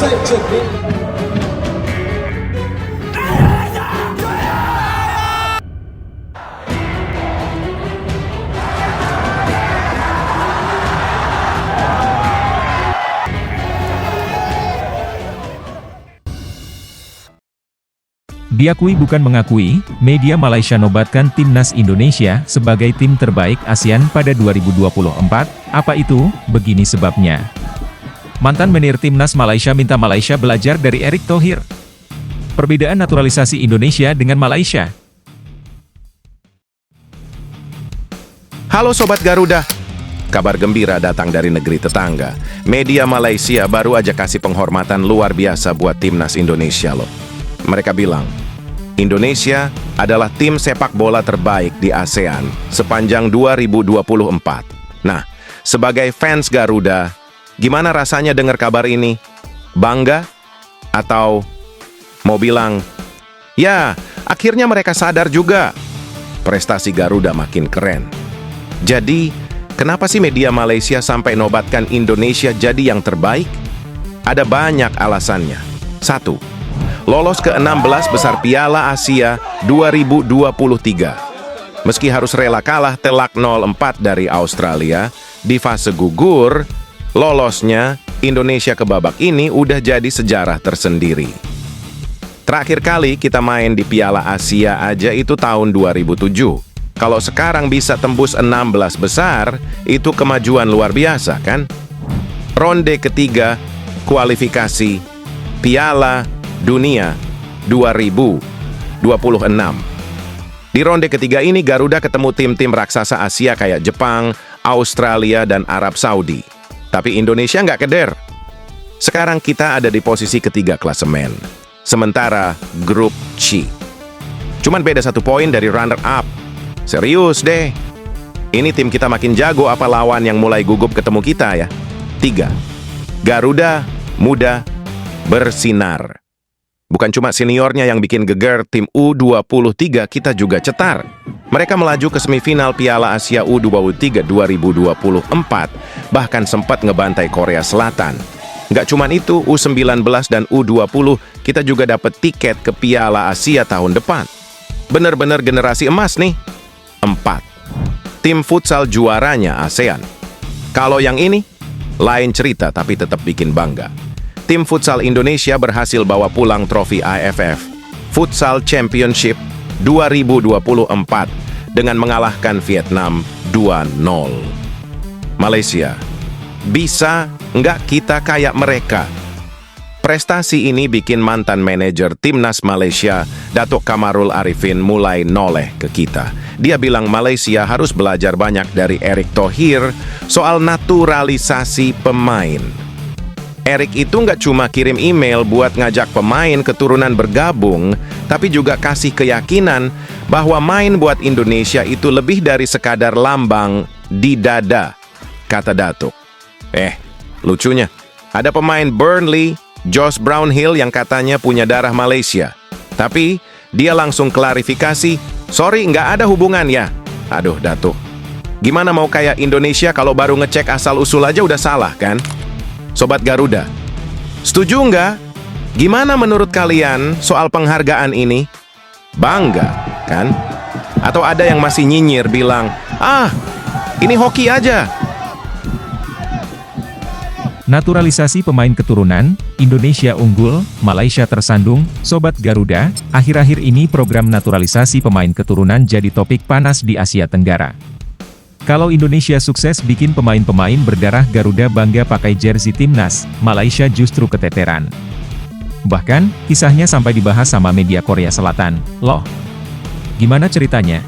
Diakui bukan mengakui, media Malaysia nobatkan Timnas Indonesia sebagai tim terbaik ASEAN pada 2024. Apa itu? Begini sebabnya. Mantan menir Timnas Malaysia minta Malaysia belajar dari Erick Thohir. Perbedaan naturalisasi Indonesia dengan Malaysia. Halo Sobat Garuda. Kabar gembira datang dari negeri tetangga. Media Malaysia baru aja kasih penghormatan luar biasa buat Timnas Indonesia loh. Mereka bilang, Indonesia adalah tim sepak bola terbaik di ASEAN sepanjang 2024. Nah, sebagai fans Garuda, gimana rasanya dengar kabar ini? Bangga? Atau mau bilang, ya, akhirnya mereka sadar juga. Prestasi Garuda makin keren. Jadi, kenapa sih media Malaysia sampai nobatkan Indonesia jadi yang terbaik? Ada banyak alasannya. 1. Lolos ke 16 besar Piala Asia 2023. Meski harus rela kalah telak 0-4 dari Australia, di fase gugur, lolosnya Indonesia ke babak ini udah jadi sejarah tersendiri. Terakhir kali kita main di Piala Asia aja itu tahun 2007. Kalau sekarang bisa tembus 16 besar, itu kemajuan luar biasa kan? Ronde ketiga, kualifikasi Piala Dunia 2026. Di ronde ketiga ini Garuda ketemu tim-tim raksasa Asia kayak Jepang, Australia, dan Arab Saudi. Tapi Indonesia nggak keder. Sekarang kita ada di posisi ketiga klasemen. Sementara grup C. Cuman beda 1 poin dari runner-up. Serius deh. Ini tim kita makin jago apa lawan yang mulai gugup ketemu kita ya? 3. Garuda muda bersinar. Bukan cuma seniornya yang bikin geger, tim U23 kita juga cetar. Mereka melaju ke semifinal Piala Asia U23 2024, bahkan sempat ngebantai Korea Selatan. Nggak cuma itu, U19 dan U20 kita juga dapat tiket ke Piala Asia tahun depan. Bener-bener generasi emas nih. 4. Tim futsal juaranya ASEAN. Kalau yang ini, lain cerita tapi tetap bikin bangga. Tim futsal Indonesia berhasil bawa pulang trofi AFF Futsal Championship 2024 dengan mengalahkan Vietnam 2-0. Malaysia, bisa nggak kita kayak mereka? Prestasi ini bikin mantan manajer Timnas Malaysia, Datuk Kamarul Arifin, mulai noleh ke kita. Dia bilang Malaysia harus belajar banyak dari Erick Thohir soal naturalisasi pemain. Erick itu nggak cuma kirim email buat ngajak pemain keturunan bergabung, tapi juga kasih keyakinan bahwa main buat Indonesia itu lebih dari sekadar lambang di dada, kata Datuk. Lucunya, ada pemain Burnley, Josh Brownhill yang katanya punya darah Malaysia. Tapi, dia langsung klarifikasi, sorry nggak ada hubungan ya. Aduh, Datuk. Gimana mau kayak Indonesia kalau baru ngecek asal-usul aja udah salah, kan? Sobat Garuda, setuju nggak? Gimana menurut kalian soal penghargaan ini? Bangga, kan? Atau ada yang masih nyinyir bilang, ini hoki aja. Naturalisasi pemain keturunan, Indonesia unggul, Malaysia tersandung. Sobat Garuda, akhir-akhir ini program naturalisasi pemain keturunan jadi topik panas di Asia Tenggara. Kalau Indonesia sukses bikin pemain-pemain berdarah Garuda bangga pakai jersey Timnas, Malaysia justru keteteran. Bahkan, kisahnya sampai dibahas sama media Korea Selatan. Loh, gimana ceritanya?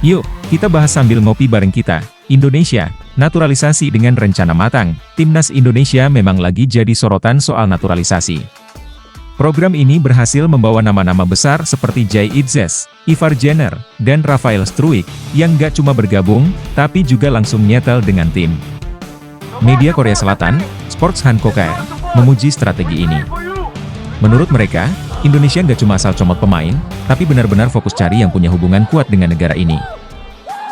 Yuk, kita bahas sambil ngopi bareng kita. Indonesia, naturalisasi dengan rencana matang. Timnas Indonesia memang lagi jadi sorotan soal naturalisasi. Program ini berhasil membawa nama-nama besar seperti Jay Itzes, Ivar Jenner, dan Rafael Struijk, yang gak cuma bergabung, tapi juga langsung nyetel dengan tim. Media Korea Selatan, Sports Hankook, memuji strategi ini. Menurut mereka, Indonesia gak cuma asal comot pemain, tapi benar-benar fokus cari yang punya hubungan kuat dengan negara ini.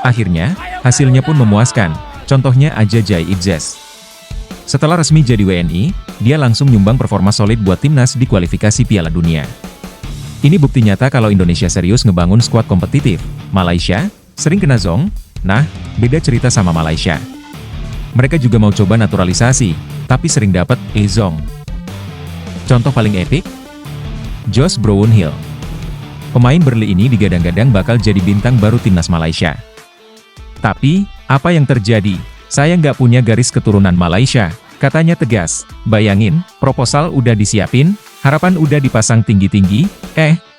Akhirnya, hasilnya pun memuaskan, contohnya aja Jay Itzes. Setelah resmi jadi WNI, dia langsung nyumbang performa solid buat timnas di kualifikasi Piala Dunia. Ini bukti nyata kalau Indonesia serius ngebangun skuad kompetitif. Malaysia sering kena zong. Nah, beda cerita sama Malaysia. Mereka juga mau coba naturalisasi, tapi sering dapat zong. Contoh paling epik? Josh Brownhill. Pemain Burnley ini digadang-gadang bakal jadi bintang baru timnas Malaysia. Tapi, apa yang terjadi? Saya nggak punya garis keturunan Malaysia, katanya tegas. Bayangin, proposal udah disiapin, harapan udah dipasang tinggi-tinggi,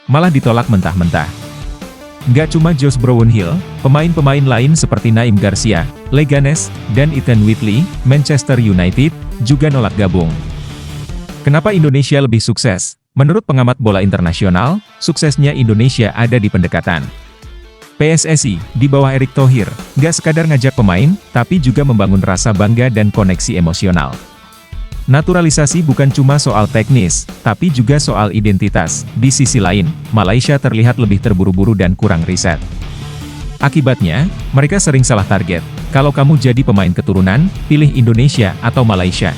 malah ditolak mentah-mentah. Nggak cuma Josh Brownhill, pemain-pemain lain seperti Naim Garcia, Leganes, dan Ethan Whitley, Manchester United, juga nolak gabung. Kenapa Indonesia lebih sukses? Menurut pengamat bola internasional, suksesnya Indonesia ada di pendekatan. PSSI, di bawah Erick Thohir, nggak sekadar ngajak pemain, tapi juga membangun rasa bangga dan koneksi emosional. Naturalisasi bukan cuma soal teknis, tapi juga soal identitas. Di sisi lain, Malaysia terlihat lebih terburu-buru dan kurang riset. Akibatnya, mereka sering salah target. Kalau kamu jadi pemain keturunan, pilih Indonesia atau Malaysia.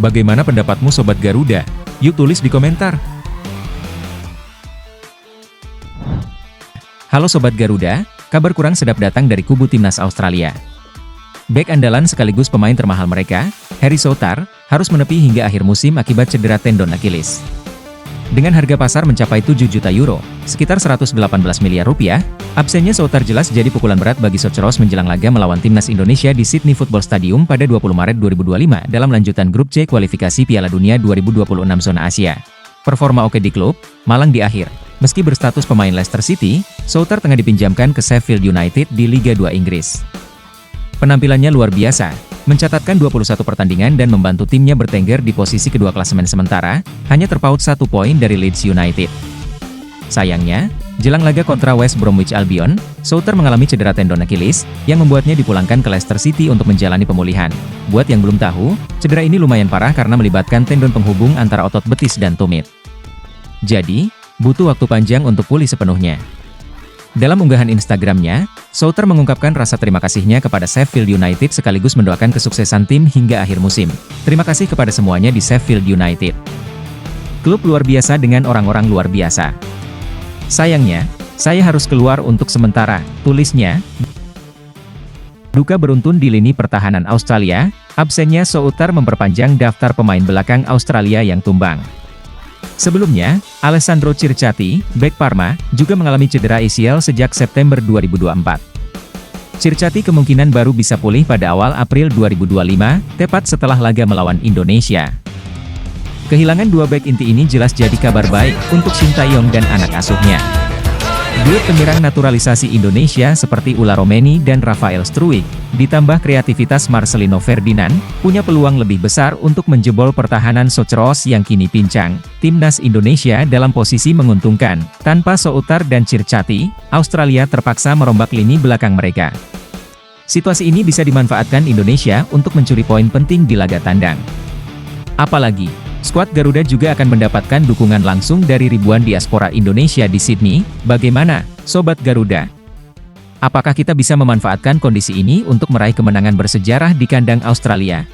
Bagaimana pendapatmu Sobat Garuda? Yuk tulis di komentar. Halo Sobat Garuda, kabar kurang sedap datang dari kubu timnas Australia. Bek andalan sekaligus pemain termahal mereka, Harry Souttar, harus menepi hingga akhir musim akibat cedera tendon Achilles. Dengan harga pasar mencapai 7 juta euro, sekitar 118 miliar rupiah, absennya Souttar jelas jadi pukulan berat bagi Socceroos menjelang laga melawan timnas Indonesia di Sydney Football Stadium pada 20 Maret 2025 dalam lanjutan grup C kualifikasi Piala Dunia 2026 zona Asia. Performa oke di klub, malang di akhir. Meski berstatus pemain Leicester City, Souttar tengah dipinjamkan ke Sheffield United di Liga 2 Inggris. Penampilannya luar biasa, mencatatkan 21 pertandingan dan membantu timnya bertengger di posisi kedua klasemen sementara, hanya terpaut 1 poin dari Leeds United. Sayangnya, jelang laga kontra West Bromwich Albion, Souttar mengalami cedera tendon Achilles, yang membuatnya dipulangkan ke Leicester City untuk menjalani pemulihan. Buat yang belum tahu, cedera ini lumayan parah karena melibatkan tendon penghubung antara otot betis dan tumit. Jadi, butuh waktu panjang untuk pulih sepenuhnya. Dalam unggahan Instagramnya, Souttar mengungkapkan rasa terima kasihnya kepada Sheffield United sekaligus mendoakan kesuksesan tim hingga akhir musim. Terima kasih kepada semuanya di Sheffield United. Klub luar biasa dengan orang-orang luar biasa. Sayangnya, saya harus keluar untuk sementara, tulisnya. Duka beruntun di lini pertahanan Australia, absennya Souttar memperpanjang daftar pemain belakang Australia yang tumbang. Sebelumnya, Alessandro Circati, bek Parma, juga mengalami cedera ACL sejak September 2024. Circati kemungkinan baru bisa pulih pada awal April 2025, tepat setelah laga melawan Indonesia. Kehilangan dua bek inti ini jelas jadi kabar baik untuk Sintayong dan anak asuhnya. Duet penyerang naturalisasi Indonesia seperti Ula Romeni dan Rafael Struijk, ditambah kreativitas Marcelino Ferdinand, punya peluang lebih besar untuk menjebol pertahanan Socceroos yang kini pincang. Timnas Indonesia dalam posisi menguntungkan. Tanpa Souttar dan Circati, Australia terpaksa merombak lini belakang mereka. Situasi ini bisa dimanfaatkan Indonesia untuk mencuri poin penting di laga tandang. Apalagi, skuad Garuda juga akan mendapatkan dukungan langsung dari ribuan diaspora Indonesia di Sydney. Bagaimana, Sobat Garuda? Apakah kita bisa memanfaatkan kondisi ini untuk meraih kemenangan bersejarah di kandang Australia?